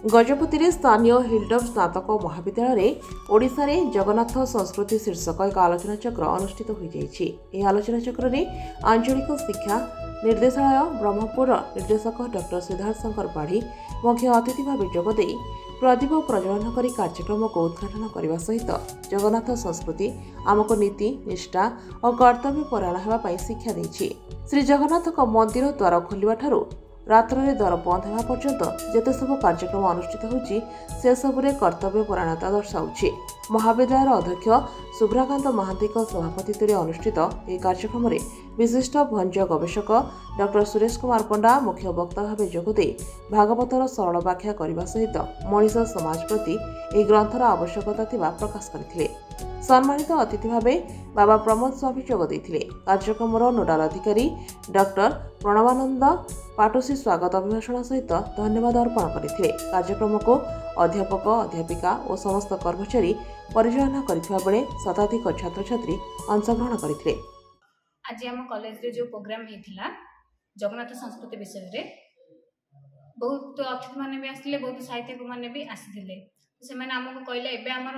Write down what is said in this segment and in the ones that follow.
गजपति स्थानीय हिलटॉप स्नातक महाविद्यालय ओडिशा रे जगन्नाथ संस्कृति शीर्षक एक आलोचना चक्र अनुष्ठित हो जाइछि। एही आलोचना चक्र रे आंचलिक शिक्षा निर्देशालय ब्रह्मपुर निर्देशक डॉक्टर सिद्धार्थ शंकर पाढ़ी मुख्य अतिथि भाव जोगदे प्रदीप प्रज्वलन करी कार्यक्रम को उद्घाटन करने सहित जगन्नाथ संस्कृति आमको नीति निष्ठा और कर्तव्य परायण होगा शिक्षा देछि। श्री जगन्नाथ मंदिर द्वार खोलिबा ठारू रात्रे द्वार बंद होगा पर्यंत जेते सब कार्यक्रम अनुष्ठित होछि से सबुरे कर्तव्य परायणता दर्शाउछि। महाविद्यालय अध्यक्ष शुभ्राकांत महांती सभापतित्व अनुष्ठित यह कार्यक्रम में विशिष्ट भंज गवेषक डॉक्टर सुरेश कुमार पंडा मुख्य वक्ता भाव जोगदे भागवतर सरल व्याख्या करने सहित मनीष समाज प्रति यह ग्रंथर आवश्यकता थिबा प्रकाश करथिले। सम्मानित अतिथि भाव बाबा प्रमोद स्वामी जोगदे कार्यक्रम नोडाल अधिकारी डॉक्टर प्रणवानंद पाटोसी स्वागत अभिभाषण सहित धन्यवाद अर्पण करते। कार्यक्रम को अध्यापक अध्यापिका और समस्त कर्मचारी परिचालना करथिबा बेले शताधिक छात्र छात्री अंशग्रहण करथिले। आज आम कॉलेज रे जो प्रोग्राम हेतिला जगन्नाथ संस्कृति विषय रे बहुत अतिथि माने भी आसिले, बहुत साहित्यिक माने भी आसिले। से माने हमको कहले एबे हमर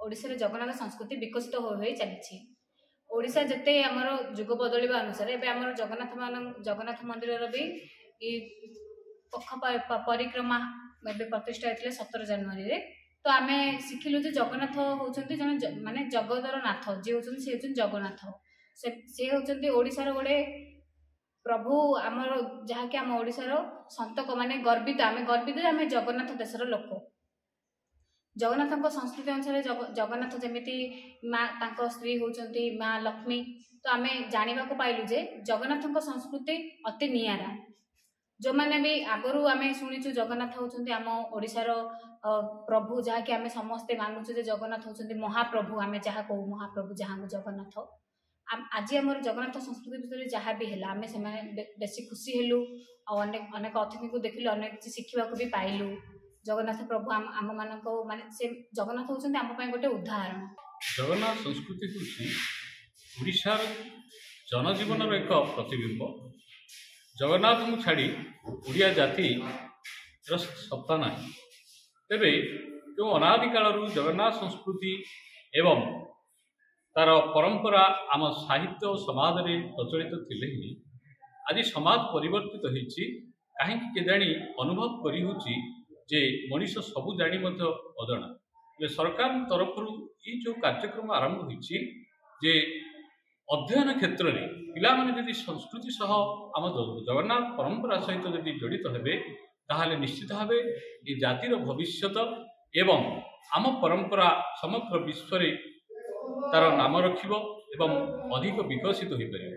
ओडिसा रे जगन्नाथ संस्कृति विकसित होई चलीछि। ओडिसा जते हमर जुग बदलिबा अनुसार एबे हमर जगन्नाथ मंदिर रो भी पक्ष परिक्रमा एबे प्रतिष्ठा हेतिले 17 जनवरी रे। तो आमे सिखिलु जे जगन्नाथ होउछन्ती जने माने जगदर नाथ जे होउछन्ती से होउछन जगन्नाथ से होउछन्ती ओडिसा रो गोटे प्रभु हमर जहा कि हम ओडिसा रो संतक माने गर्वित आमे जगन्नाथ देशर लोक। जगन्नाथ संस्कृति अनुसार जगन्नाथ जमीती माँ तांको स्त्री होउछन्ती माँ लक्ष्मी। तो आमे जानिबा को पाइलु जे जगन्नाथ संस्कृति अति नियारा। जो माने भी आगरु आमे सुनिछु जगन्नाथ होउछन्ती आम ओडिसा रो प्रभु जहा कि आमे समस्ते मानुछु जे जगन्नाथ होउछन्ती महाप्रभु। आमे जहा कहू महाप्रभु जहा जगन्नाथ। आज आमर जगन्नाथ संस्कृति विषय जहाँ भी है आमे से बेसी खुशी हेलु और अनेक अनेक अतिथि को देखिलु, अनेक किसी शिखा भी पाइलु। जगन्नाथ प्रभु आम मान माने से जगन्नाथ होउछन्ती आम पय गोटे उदाहरण। जगन्नाथ संस्कृति ओडिशार जनजीवन एक प्रतिबिंब। जगन्नाथ को छाड़ी ओडिया जाति सत्ता ना। तेरे जो अनादि कालरू जगन्नाथ संस्कृति एवं तार परंपरा आम साहित्य और समाज में प्रचलित थिले ही आज समाज परिवर्तित होइछि। कहीं केजाणी अनुभव करी होछि जे मनीष सबू जानी मध्य अजणा। जे सरकार तरफ ये जो कार्यक्रम आरंभ होइछि जे अध्ययन क्षेत्र में पिला माने यदि संस्कृति सह आम जगन्नाथ परंपरा सहित यदि जड़ित हेबे ताहाले निश्चित भावे ये जातिर भविष्यत एवं आम परंपरा समग्र विश्व रे तार नाम रखिबो एवं अधिक विकसित हो पारे।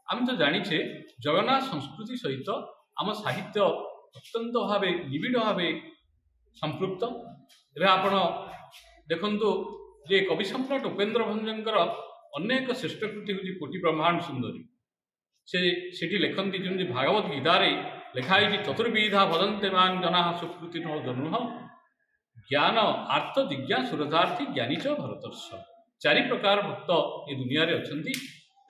आम तो जानिछे जगन्नाथ संस्कृति सहित आम साहित्य अत्यंत भाव निबिड़ भाव संपृक्त। एवं आपण देखंतु जे कवि सम्राट उपेन्द्र भंजकर अनेक श्रेष्ठ कृति हूँ कोटि ब्रह्मांड सुंदरी। से लिखती जमी भागवत गीतार लिखाई चतुर्विधा भजन्ते मां जना सुकृति नो जनुह ज्ञान आर्त जिज्ञा सुरथार्थी ज्ञानी च भरतर्ष। चारि प्रकार भक्त ये दुनिया रे अछंती।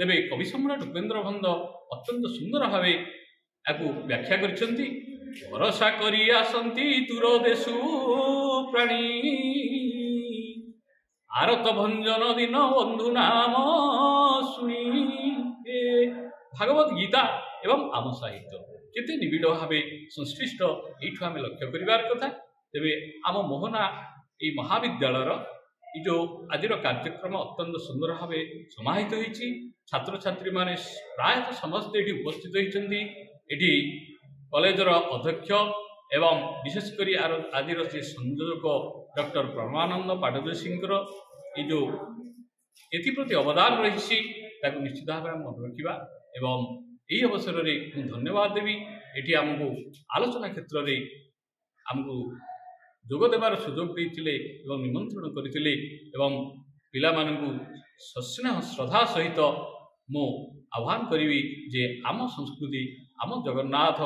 तेबे कवि सम्राट उपेन्द्र भंज अत्यंत सुंदर भाव याकू व्याख्या करछंती। भरोसा करी आसंती दूर देशु प्राणी आरत भंजन दिन बंधु नाम शुणी। भागवत गीता एवं आम साहित्य केते निबिड़ भाव संश्लिष्ट यू आम लक्ष्य करार कथा। तेबे आम मोहना ये महाविद्यालय जो आज कार्यक्रम अत्यंत सुंदर भाव समाहित होती। छात्र छात्री माने प्रायतः समस्ते ये उपस्थित होती। ये कॉलेजर अध्यक्ष एवं विशेषकर आज से संयोजक डॉक्टर प्रणवानंद पाटोसी ये जो एप्रति अवदान रही निश्चित भाव मन रखा। एवं यही अवसर में धन्यवाद देवी ये आमको आलोचना क्षेत्र में आमको जोगदेवार सुजोग देते निमंत्रण करते पिला मानू सस्नेह श्रद्धा सहित मु आह्वान करी जे आम संस्कृति आम जगन्नाथ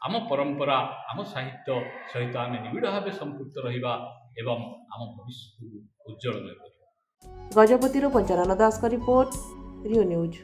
आम परंपरा आम साहित्य सहित आम निबिड़ भाव संपृक्त रहिबा एवं आम भविष्य उज्जवल। गजपति पंचानन दास का रिपोर्ट, रियो न्यूज।